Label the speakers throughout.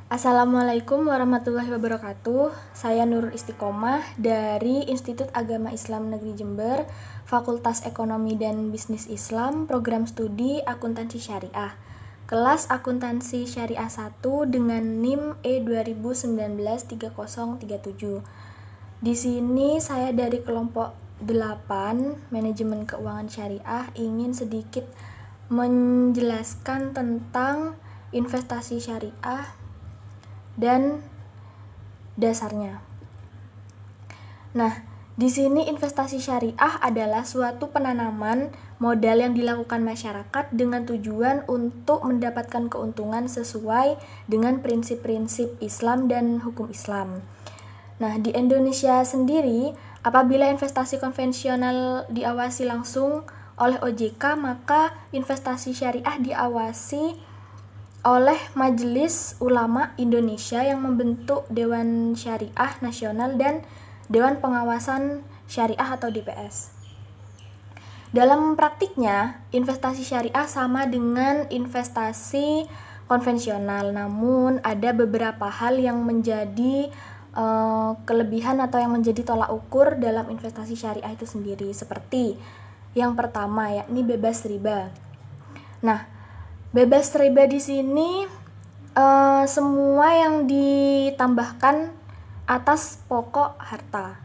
Speaker 1: Assalamualaikum warahmatullahi wabarakatuh. Saya Nurul Istiqomah dari Institut Agama Islam Negeri Jember, Fakultas Ekonomi dan Bisnis Islam, Program Studi Akuntansi Syariah. Kelas Akuntansi Syariah 1 dengan NIM E2019-3037. Di sini saya dari kelompok 8 Manajemen Keuangan Syariah ingin sedikit menjelaskan tentang investasi syariah dan dasarnya. Nah, di sini investasi syariah adalah suatu penanaman modal yang dilakukan masyarakat dengan tujuan untuk mendapatkan keuntungan sesuai dengan prinsip-prinsip Islam dan hukum Islam. Nah, di Indonesia sendiri, apabila investasi konvensional diawasi langsung oleh OJK, maka investasi syariah diawasi oleh Majelis Ulama Indonesia yang membentuk Dewan Syariah Nasional dan Dewan Pengawasan Syariah atau DPS. Dalam praktiknya, investasi syariah sama dengan investasi konvensional, namun ada beberapa hal yang menjadi kelebihan atau yang menjadi tolak ukur dalam investasi syariah itu sendiri, seperti yang pertama yakni bebas riba. Nah, bebas riba di sini semua yang ditambahkan atas pokok harta.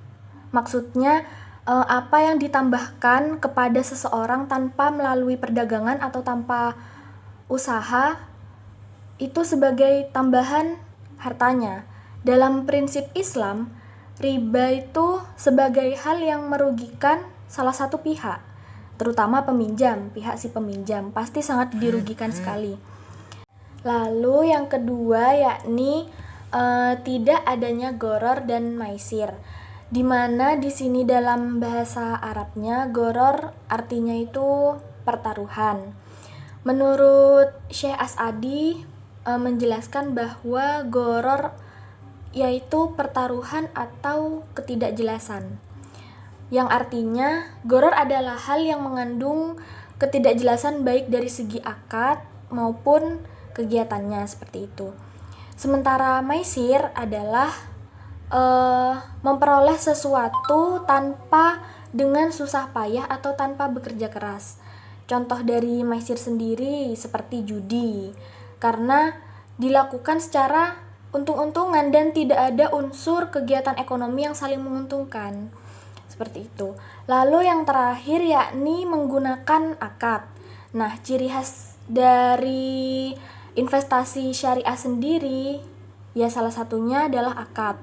Speaker 1: Maksudnya apa yang ditambahkan kepada seseorang tanpa melalui perdagangan atau tanpa usaha itu sebagai tambahan hartanya. Dalam prinsip Islam, riba itu sebagai hal yang merugikan salah satu pihak, terutama peminjam, pihak si peminjam pasti sangat dirugikan sekali. Lalu yang kedua yakni tidak adanya goror dan maisir, di mana di sini dalam bahasa Arabnya goror artinya itu pertaruhan. Menurut Syekh As'adi menjelaskan bahwa goror yaitu pertaruhan atau ketidakjelasan, yang artinya goror adalah hal yang mengandung ketidakjelasan baik dari segi akad maupun kegiatannya, seperti itu. Sementara maisir adalah memperoleh sesuatu tanpa dengan susah payah atau tanpa bekerja keras. Contoh dari maisir sendiri seperti judi, karena dilakukan secara untung-untungan dan tidak ada unsur kegiatan ekonomi yang saling menguntungkan. Seperti itu. Lalu yang terakhir yakni menggunakan akad. Nah, ciri khas dari investasi syariah sendiri ya salah satunya adalah akad.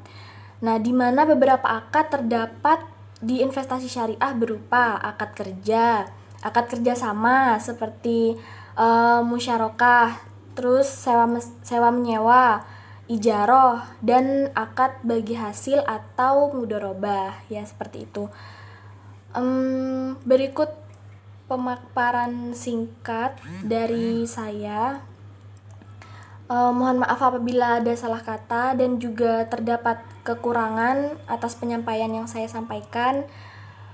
Speaker 1: Nah, di mana beberapa akad terdapat di investasi syariah berupa akad kerja sama seperti musyarakah, terus sewa menyewa, ijaroh, dan akad bagi hasil atau mudharabah, ya seperti itu. Berikut pemaparan singkat dari saya. Mohon maaf apabila ada salah kata dan juga terdapat kekurangan atas penyampaian yang saya sampaikan.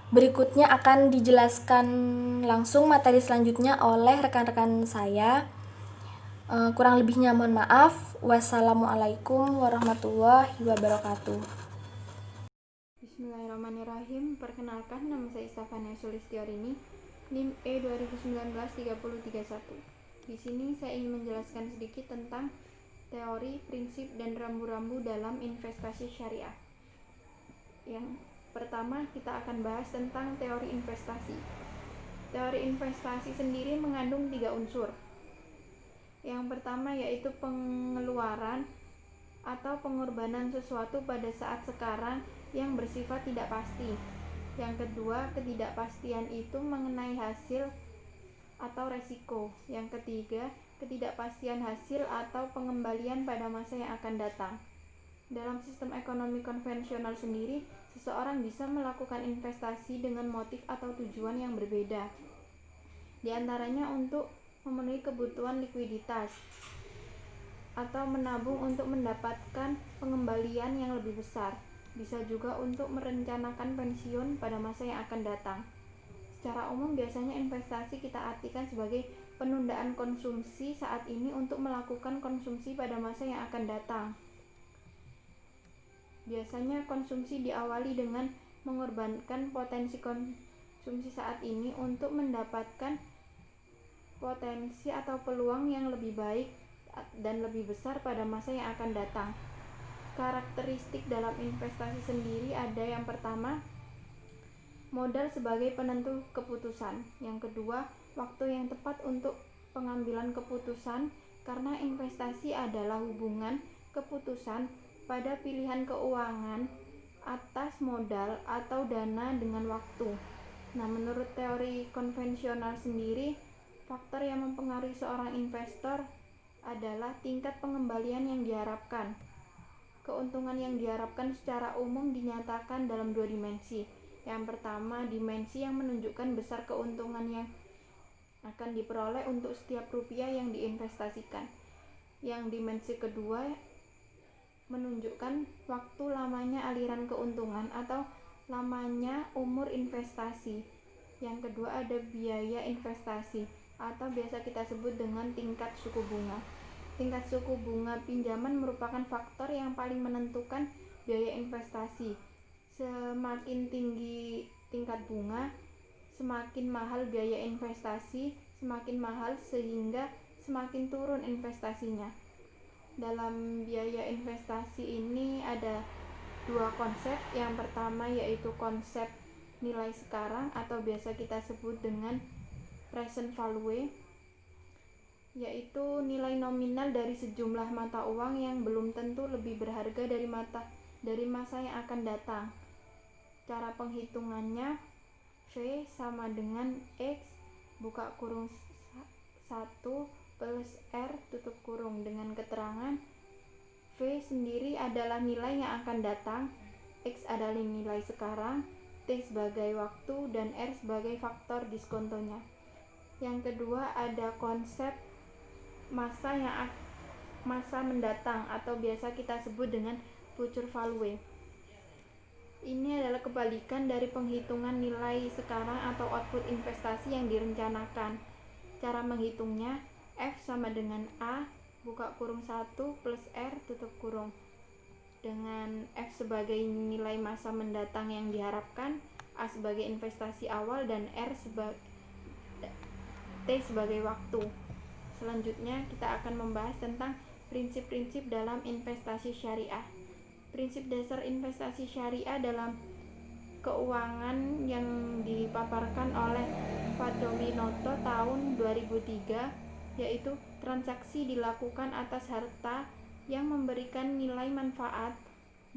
Speaker 1: Berikutnya akan dijelaskan langsung materi selanjutnya oleh rekan-rekan saya. Kurang lebihnya mohon maaf. Wassalamualaikum warahmatullahi wabarakatuh.
Speaker 2: Bismillahirrahmanirrahim. Perkenalkan, nama saya Istafania Sulistiorini, NIM E2019-3031. Di sini saya ingin menjelaskan sedikit tentang teori, prinsip, dan rambu-rambu dalam investasi syariah. Yang pertama, kita akan bahas tentang teori investasi. Teori investasi sendiri mengandung 3 unsur. Yang pertama yaitu pengeluaran atau pengorbanan sesuatu pada saat sekarang yang bersifat tidak pasti. Yang kedua, ketidakpastian itu mengenai hasil atau resiko. Yang ketiga, ketidakpastian hasil atau pengembalian pada masa yang akan datang. Dalam sistem ekonomi konvensional sendiri, seseorang bisa melakukan investasi dengan motif atau tujuan yang berbeda. Di antaranya untuk memenuhi kebutuhan likuiditas atau menabung untuk mendapatkan pengembalian yang lebih besar. Bisa juga untuk merencanakan pensiun pada masa yang akan datang. Secara umum biasanya investasi kita artikan sebagai penundaan konsumsi saat ini untuk melakukan konsumsi pada masa yang akan datang. Biasanya konsumsi diawali dengan mengorbankan potensi konsumsi saat ini untuk mendapatkan potensi atau peluang yang lebih baik dan lebih besar pada masa yang akan datang. Karakteristik dalam investasi sendiri ada yang pertama, modal sebagai penentu keputusan. Yang kedua, waktu yang tepat untuk pengambilan keputusan, karena investasi adalah hubungan keputusan pada pilihan keuangan atas modal atau dana dengan waktu. Nah, menurut teori konvensional sendiri, faktor yang mempengaruhi seorang investor adalah tingkat pengembalian yang diharapkan. Keuntungan yang diharapkan secara umum dinyatakan dalam dua dimensi. Yang pertama, dimensi yang menunjukkan besar keuntungan yang akan diperoleh untuk setiap rupiah yang diinvestasikan. Yang dimensi kedua menunjukkan waktu lamanya aliran keuntungan atau lamanya umur investasi. Yang kedua ada biaya investasi atau biasa kita sebut dengan tingkat suku bunga. Tingkat suku bunga pinjaman merupakan faktor yang paling menentukan biaya investasi. Semakin tinggi tingkat bunga, semakin mahal biaya investasi, semakin mahal sehingga semakin turun investasinya. Dalam biaya investasi ini ada dua konsep. Yang pertama yaitu konsep nilai sekarang atau biasa kita sebut dengan present value, yaitu nilai nominal dari sejumlah mata uang yang belum tentu lebih berharga dari masa yang akan datang. Cara penghitungannya, V sama dengan X buka kurung 1 plus R tutup kurung, dengan keterangan V sendiri adalah nilai yang akan datang, X adalah nilai sekarang, T sebagai waktu, dan R sebagai faktor diskontonya. Yang kedua ada konsep masa mendatang atau biasa kita sebut dengan future value. Ini adalah kebalikan dari penghitungan nilai sekarang atau output investasi yang direncanakan. Cara menghitungnya, F sama dengan A buka kurung 1 plus R tutup kurung, dengan F sebagai nilai masa mendatang yang diharapkan, A sebagai investasi awal, dan T sebagai waktu. Selanjutnya kita akan membahas tentang prinsip-prinsip dalam investasi syariah. Prinsip dasar investasi syariah dalam keuangan yang dipaparkan oleh Fadholi Noto tahun 2003 yaitu transaksi dilakukan atas harta yang memberikan nilai manfaat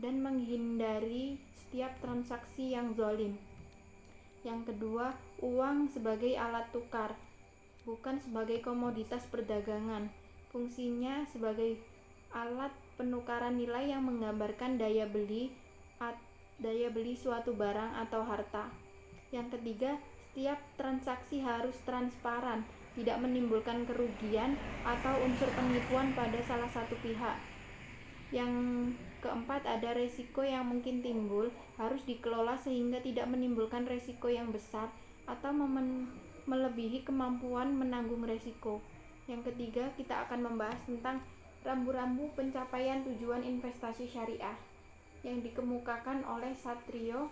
Speaker 2: dan menghindari setiap transaksi yang zalim. Yang kedua, uang sebagai alat tukar, bukan sebagai komoditas perdagangan. Fungsinya sebagai alat penukaran nilai yang menggambarkan daya beli suatu barang atau harta. Yang ketiga, setiap transaksi harus transparan, tidak menimbulkan kerugian atau unsur penipuan pada salah satu pihak. Yang keempat, ada resiko yang mungkin timbul, harus dikelola sehingga tidak menimbulkan resiko yang besar atau melebihi kemampuan menanggung resiko. Yang ketiga, kita akan membahas tentang rambu-rambu pencapaian tujuan investasi syariah yang dikemukakan oleh Satrio.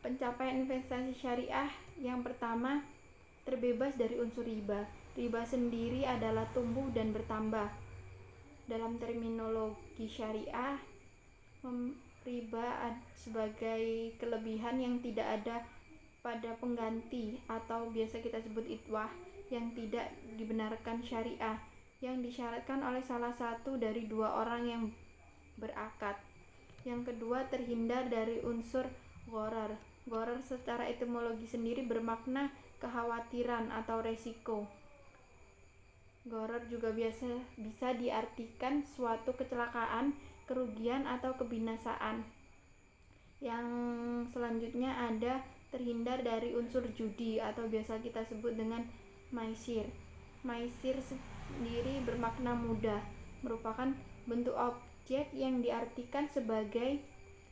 Speaker 2: Pencapaian investasi syariah yang pertama, terbebas dari unsur riba. Riba sendiri adalah tumbuh dan bertambah. Dalam terminologi syariah, riba sebagai kelebihan yang tidak ada pada pengganti atau biasa kita sebut itwah, yang tidak dibenarkan syariah, yang disyaratkan oleh salah satu dari dua orang yang berakad. Yang kedua, terhindar dari unsur gharar. Gharar secara etimologi sendiri bermakna kekhawatiran atau resiko. Gharar juga bisa diartikan suatu kecelakaan, kerugian atau kebinasaan. Yang selanjutnya ada terhindar dari unsur judi atau biasa kita sebut dengan maisir. Maisir sendiri bermakna mudah, merupakan bentuk objek yang diartikan sebagai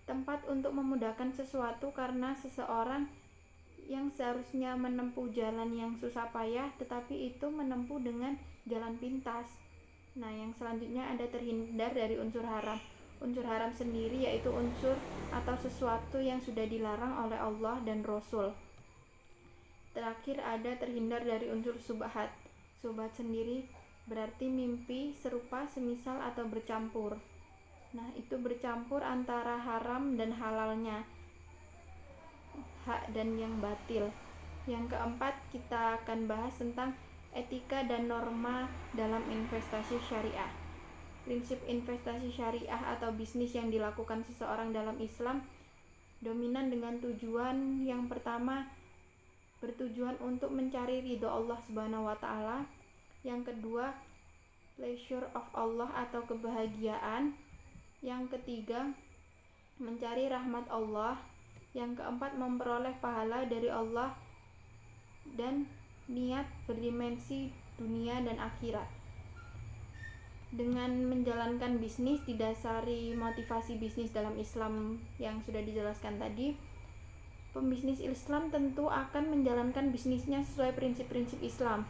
Speaker 2: tempat untuk memudahkan sesuatu karena seseorang yang seharusnya menempuh jalan yang susah payah, tetapi itu menempuh dengan jalan pintas. Nah, yang selanjutnya ada terhindar dari unsur haram. Unsur haram sendiri yaitu unsur atau sesuatu yang sudah dilarang oleh Allah dan Rasul. Terakhir ada terhindar dari unsur subhat. Subhat sendiri berarti mimpi serupa, semisal, atau bercampur. Nah, itu bercampur antara haram dan halalnya, hak dan yang batil. Yang keempat, kita akan bahas tentang etika dan norma dalam investasi syariah. Prinsip investasi syariah atau bisnis yang dilakukan seseorang dalam Islam dominan dengan tujuan yang pertama, bertujuan untuk mencari ridho Allah Subhanahu wa taala. Yang kedua, pleasure of Allah atau kebahagiaan. Yang ketiga, mencari rahmat Allah. Yang keempat, memperoleh pahala dari Allah dan niat berdimensi dunia dan akhirat. Dengan menjalankan bisnis didasari motivasi bisnis dalam Islam yang sudah dijelaskan tadi, pembisnis Islam tentu akan menjalankan bisnisnya sesuai prinsip-prinsip Islam.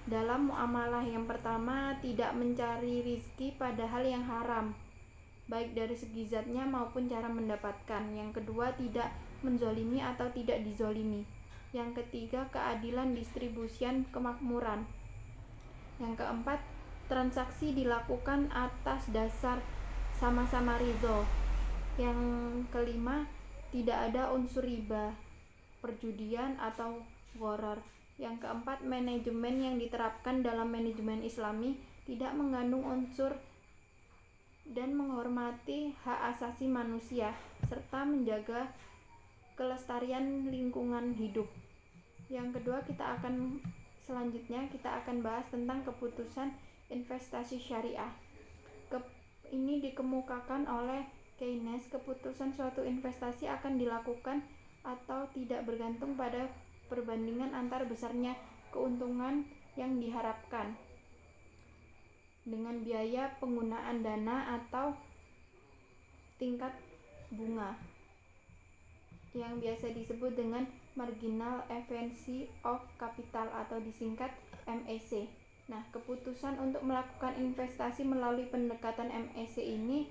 Speaker 2: Dalam muamalah yang pertama, tidak mencari rizki pada hal yang haram, baik dari segi zatnya maupun cara mendapatkan. Yang kedua, tidak menzolimi atau tidak dizolimi. Yang ketiga, keadilan distribusian kemakmuran. Yang keempat, transaksi dilakukan atas dasar sama-sama ridho. Yang kelima, tidak ada unsur riba, perjudian, atau gharar. Yang keempat, manajemen yang diterapkan dalam manajemen Islami tidak mengandung unsur dan menghormati hak asasi manusia serta menjaga kelestarian lingkungan hidup. Yang kedua, selanjutnya kita akan bahas tentang keputusan investasi syariah. Ini dikemukakan oleh Keynes. Keputusan suatu investasi akan dilakukan atau tidak bergantung pada perbandingan antar besarnya keuntungan yang diharapkan dengan biaya penggunaan dana atau tingkat bunga yang biasa disebut dengan marginal efficiency of capital atau disingkat MAC. Nah, keputusan untuk melakukan investasi melalui pendekatan MAC ini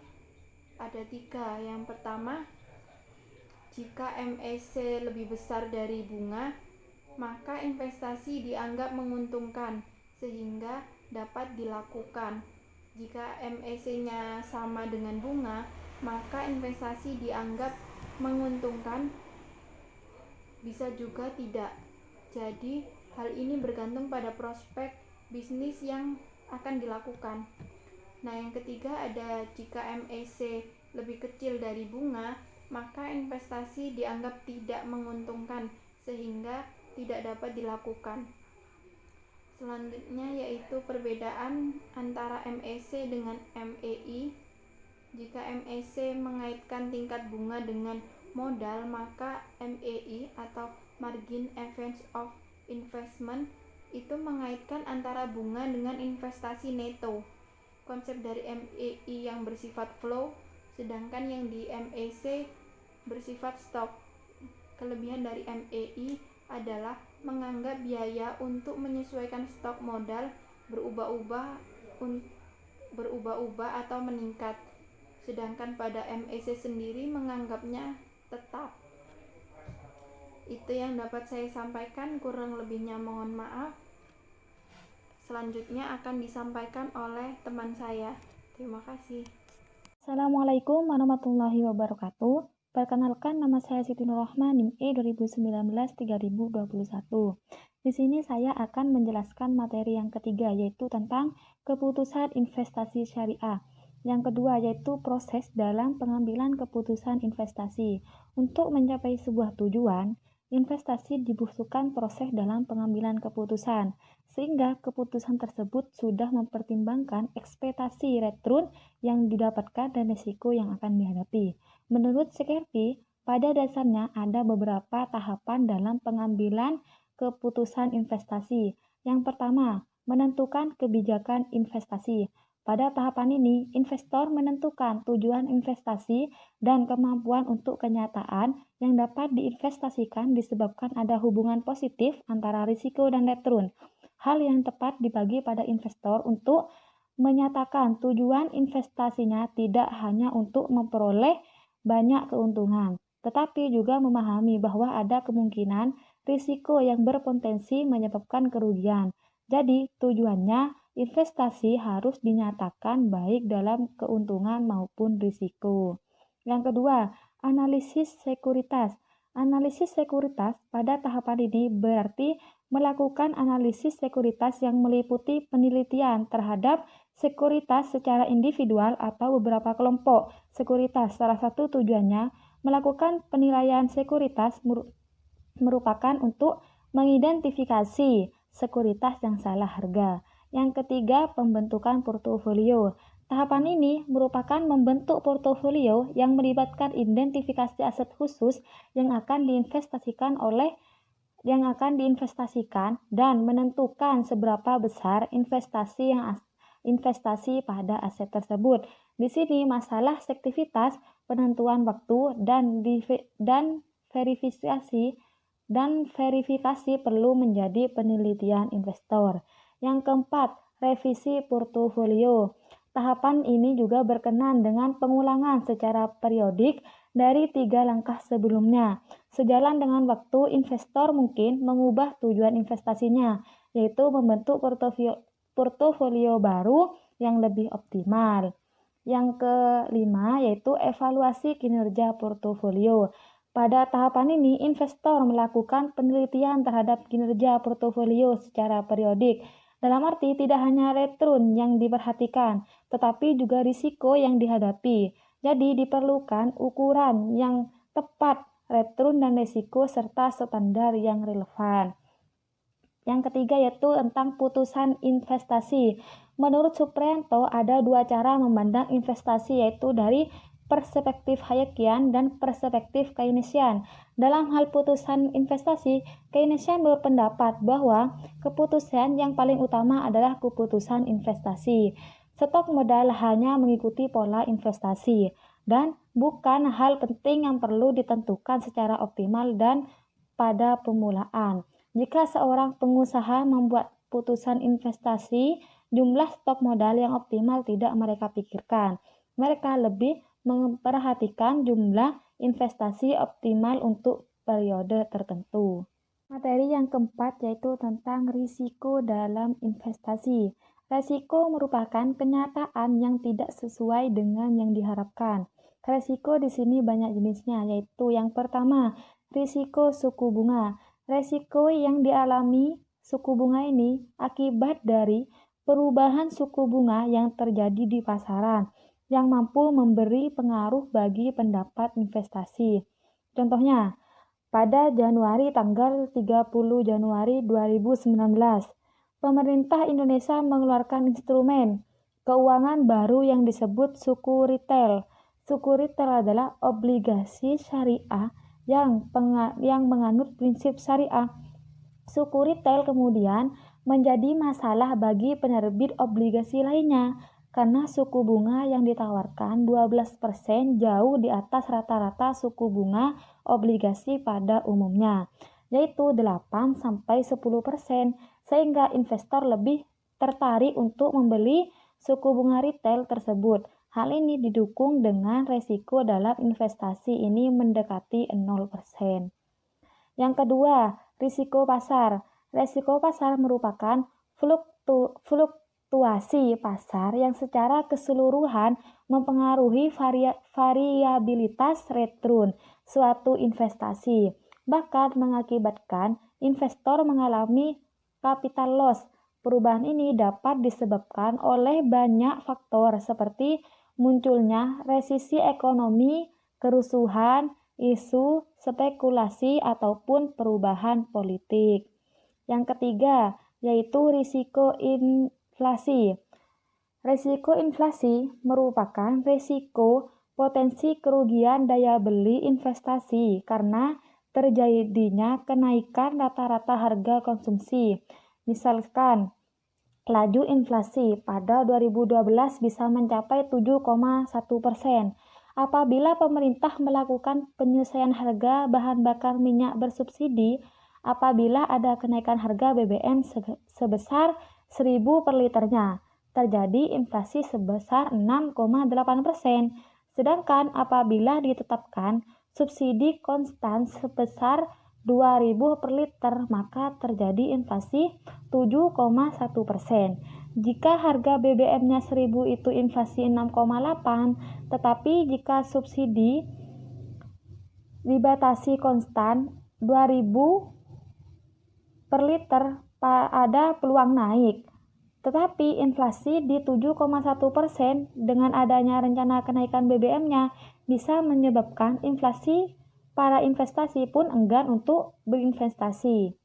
Speaker 2: ada 3. Yang pertama, jika MAC lebih besar dari bunga, maka investasi dianggap menguntungkan sehingga dapat dilakukan. Jika MAC-nya sama dengan bunga, maka investasi dianggap menguntungkan, bisa juga tidak. Jadi, hal ini bergantung pada prospek bisnis yang akan dilakukan. Nah, yang ketiga ada jika MAC lebih kecil dari bunga, maka investasi dianggap tidak menguntungkan sehingga tidak dapat dilakukan. Selanjutnya yaitu perbedaan antara MAC dengan MEI. Jika MAC mengaitkan tingkat bunga dengan modal, maka MEI atau margin events of investment itu mengaitkan antara bunga dengan investasi neto. Konsep dari MEI yang bersifat flow, sedangkan yang di MAC bersifat stok. Kelebihan dari MEI adalah menganggap biaya untuk menyesuaikan stok modal berubah-ubah atau meningkat, sedangkan pada MAC sendiri menganggapnya tetap. Itu yang dapat saya sampaikan, kurang lebihnya mohon maaf. Selanjutnya akan disampaikan oleh teman saya. Terima kasih.
Speaker 3: Assalamualaikum warahmatullahi wabarakatuh. Perkenalkan, nama saya Siti Nurrohma, NIM E 2019-3021. Di sini saya akan menjelaskan materi yang ketiga, yaitu tentang keputusan investasi syariah. Yang kedua yaitu proses dalam pengambilan keputusan investasi. Untuk mencapai sebuah tujuan, investasi dibutuhkan proses dalam pengambilan keputusan, sehingga keputusan tersebut sudah mempertimbangkan ekspektasi return yang didapatkan dan risiko yang akan dihadapi. Menurut Sekerti, pada dasarnya ada beberapa tahapan dalam pengambilan keputusan investasi. Yang pertama, menentukan kebijakan investasi. Pada tahapan ini, investor menentukan tujuan investasi dan kemampuan untuk kenyataan yang dapat diinvestasikan disebabkan ada hubungan positif antara risiko dan return. Hal yang tepat dibagi pada investor untuk menyatakan tujuan investasinya tidak hanya untuk memperoleh banyak keuntungan, tetapi juga memahami bahwa ada kemungkinan risiko yang berpotensi menyebabkan kerugian. Jadi, tujuannya investasi harus dinyatakan baik dalam keuntungan maupun risiko. Yang kedua, analisis sekuritas. Analisis sekuritas pada tahapan ini berarti melakukan analisis sekuritas yang meliputi penelitian terhadap sekuritas secara individual atau beberapa kelompok sekuritas. Salah satu tujuannya melakukan penilaian sekuritas merupakan untuk mengidentifikasi sekuritas yang salah harga. Yang ketiga, pembentukan portofolio. Tahapan ini merupakan membentuk portofolio yang melibatkan identifikasi aset khusus yang akan diinvestasikan dan menentukan seberapa besar investasi pada aset tersebut. Di sini masalah sektivitas, penentuan waktu dan verifikasi perlu menjadi penelitian investor. Yang keempat, revisi portofolio. Tahapan ini juga berkenaan dengan pengulangan secara periodik dari 3 langkah sebelumnya. Sejalan dengan waktu, investor mungkin mengubah tujuan investasinya, yaitu membentuk portofolio baru yang lebih optimal. Yang kelima, yaitu evaluasi kinerja portofolio. Pada tahapan ini, investor melakukan penelitian terhadap kinerja portofolio secara periodik. Dalam arti tidak hanya return yang diperhatikan, tetapi juga risiko yang dihadapi. Jadi diperlukan ukuran yang tepat return dan risiko serta standar yang relevan. Yang ketiga yaitu tentang putusan investasi. Menurut Supriyanto ada 2 cara memandang investasi, yaitu dari perspektif Hayekian dan perspektif Keynesian. Dalam hal putusan investasi, Keynesian berpendapat bahwa keputusan yang paling utama adalah keputusan investasi. Stok modal hanya mengikuti pola investasi dan bukan hal penting yang perlu ditentukan secara optimal dan pada permulaan. Jika seorang pengusaha membuat putusan investasi, jumlah stok modal yang optimal tidak mereka pikirkan. Mereka lebih memperhatikan jumlah investasi optimal untuk periode tertentu. Materi yang keempat yaitu tentang risiko dalam investasi. Risiko merupakan kenyataan yang tidak sesuai dengan yang diharapkan. Risiko di sini banyak jenisnya, yaitu yang pertama, risiko suku bunga. Risiko yang dialami suku bunga ini akibat dari perubahan suku bunga yang terjadi di pasaran, yang mampu memberi pengaruh bagi pendapat investasi. Contohnya, pada tanggal 30 Januari 2019, pemerintah Indonesia mengeluarkan instrumen keuangan baru yang disebut suku retail. Suku retail adalah obligasi syariah yang menganut prinsip syariah. Suku retail kemudian menjadi masalah bagi penerbit obligasi lainnya, karena suku bunga yang ditawarkan 12% jauh di atas rata-rata suku bunga obligasi pada umumnya, yaitu 8-10%, sehingga investor lebih tertarik untuk membeli suku bunga retail tersebut. Hal ini didukung dengan resiko dalam investasi ini mendekati 0%. Yang kedua, risiko pasar. Risiko pasar merupakan fluktuasi pasar yang secara keseluruhan mempengaruhi variabilitas return suatu investasi, bahkan mengakibatkan investor mengalami capital loss. Perubahan ini dapat disebabkan oleh banyak faktor seperti munculnya resesi ekonomi, kerusuhan, isu, spekulasi, ataupun perubahan politik. Yang ketiga, yaitu risiko inflasi. Risiko inflasi merupakan risiko potensi kerugian daya beli investasi karena terjadinya kenaikan rata-rata harga konsumsi. Misalkan, Laju inflasi pada 2012 bisa mencapai 7,1%. Apabila pemerintah melakukan penyesuaian harga bahan bakar minyak bersubsidi, apabila ada kenaikan harga BBM sebesar 1.000 per liternya, terjadi inflasi sebesar 6,8%. Sedangkan apabila ditetapkan subsidi konstan sebesar 2.000 per liter, maka terjadi inflasi 7,1%. Jika harga BBM-nya 1.000 itu inflasi 6,8, tetapi jika subsidi dibatasi konstan 2.000 per liter, ada peluang naik. Tetapi inflasi di 7,1% dengan adanya rencana kenaikan BBM-nya bisa menyebabkan inflasi. Para investasi pun enggan untuk berinvestasi.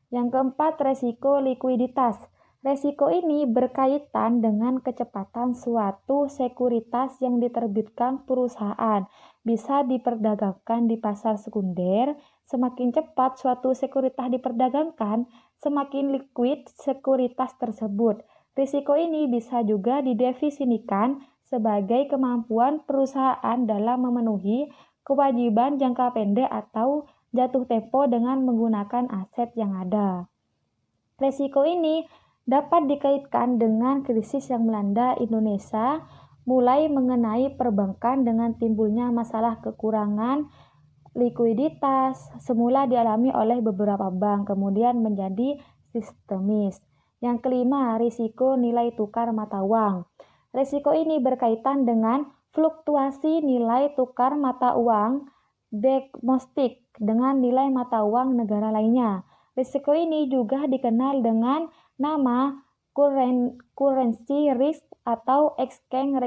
Speaker 3: Yang keempat, resiko likuiditas. Resiko ini berkaitan dengan kecepatan suatu sekuritas yang diterbitkan perusahaan. Bisa diperdagangkan di pasar sekunder. Semakin cepat suatu sekuritas diperdagangkan, semakin liquid sekuritas tersebut. Risiko ini bisa juga didefinisikan sebagai kemampuan perusahaan dalam memenuhi kewajiban jangka pendek atau jatuh tempo dengan menggunakan aset yang ada. Risiko ini dapat dikaitkan dengan krisis yang melanda Indonesia, mulai mengenai perbankan dengan timbulnya masalah kekurangan likuiditas, semula dialami oleh beberapa bank, kemudian menjadi sistemis. Yang kelima, risiko nilai tukar mata uang. Risiko ini berkaitan dengan fluktuasi nilai tukar mata uang domestik dengan nilai mata uang negara lainnya. Risiko ini juga dikenal dengan nama currency risk atau exchange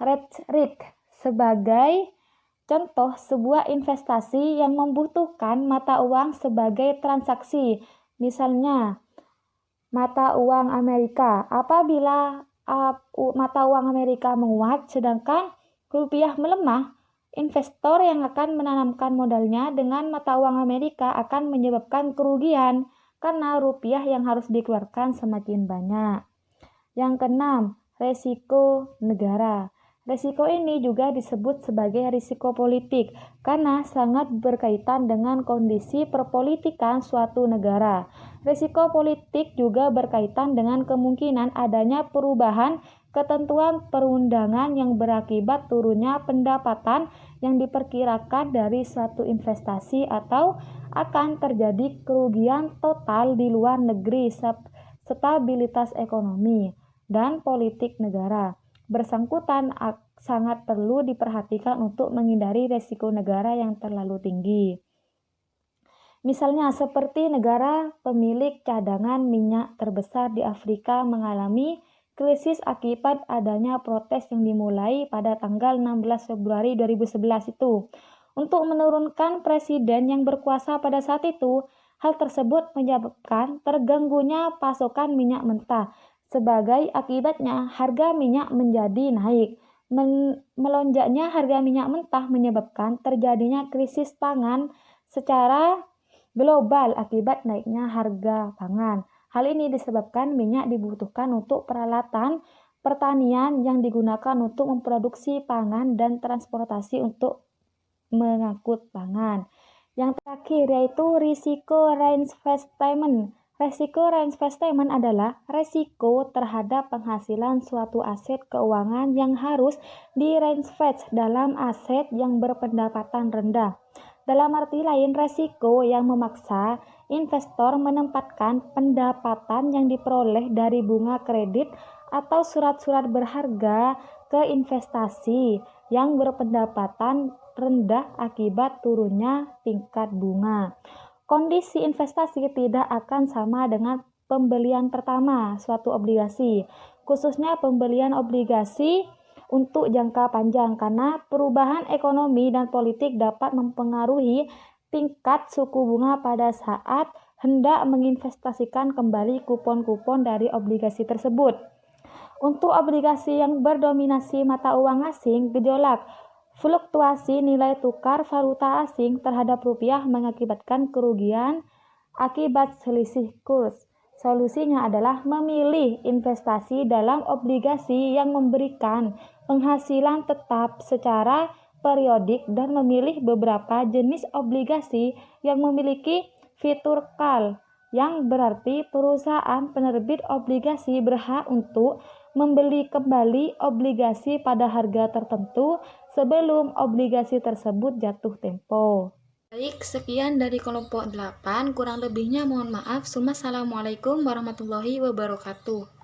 Speaker 3: rate risk. Sebagai contoh, sebuah investasi yang membutuhkan mata uang sebagai transaksi, misalnya mata uang Amerika. Apabila mata uang Amerika menguat sedangkan rupiah melemah, investor yang akan menanamkan modalnya dengan mata uang Amerika akan menyebabkan kerugian karena rupiah yang harus dikeluarkan semakin banyak. Yang keenam, resiko negara. Risiko ini juga disebut sebagai risiko politik karena sangat berkaitan dengan kondisi perpolitikan suatu negara. Risiko politik juga berkaitan dengan kemungkinan adanya perubahan ketentuan perundangan yang berakibat turunnya pendapatan yang diperkirakan dari suatu investasi atau akan terjadi kerugian total di luar negeri, stabilitas ekonomi, dan politik negara bersangkutan sangat perlu diperhatikan untuk menghindari risiko negara yang terlalu tinggi. Misalnya seperti negara pemilik cadangan minyak terbesar di Afrika mengalami krisis akibat adanya protes yang dimulai pada tanggal 16 Februari 2011 itu. Untuk menurunkan presiden yang berkuasa pada saat itu, hal tersebut menyebabkan terganggunya pasokan minyak mentah. Sebagai akibatnya, harga minyak menjadi naik. Melonjaknya harga minyak mentah menyebabkan terjadinya krisis pangan secara global akibat naiknya harga pangan. Hal ini disebabkan minyak dibutuhkan untuk peralatan pertanian yang digunakan untuk memproduksi pangan dan transportasi untuk mengangkut pangan. Yang terakhir yaitu risiko reinvestment. Risiko reinvestment adalah risiko terhadap penghasilan suatu aset keuangan yang harus direinvest dalam aset yang berpendapatan rendah. Dalam arti lain, risiko yang memaksa investor menempatkan pendapatan yang diperoleh dari bunga kredit atau surat-surat berharga ke investasi yang berpendapatan rendah akibat turunnya tingkat bunga. Kondisi investasi tidak akan sama dengan pembelian pertama suatu obligasi, khususnya pembelian obligasi untuk jangka panjang karena perubahan ekonomi dan politik dapat mempengaruhi tingkat suku bunga pada saat hendak menginvestasikan kembali kupon-kupon dari obligasi tersebut. Untuk obligasi yang berdominasi mata uang asing, gejolak fluktuasi nilai tukar valuta asing terhadap rupiah mengakibatkan kerugian akibat selisih kurs. Solusinya adalah memilih investasi dalam obligasi yang memberikan penghasilan tetap secara periodik dan memilih beberapa jenis obligasi yang memiliki fitur call, yang berarti perusahaan penerbit obligasi berhak untuk membeli kembali obligasi pada harga tertentu sebelum obligasi tersebut jatuh tempo.
Speaker 1: Baik, sekian dari kelompok 8, kurang lebihnya mohon maaf. Assalamualaikum warahmatullahi wabarakatuh.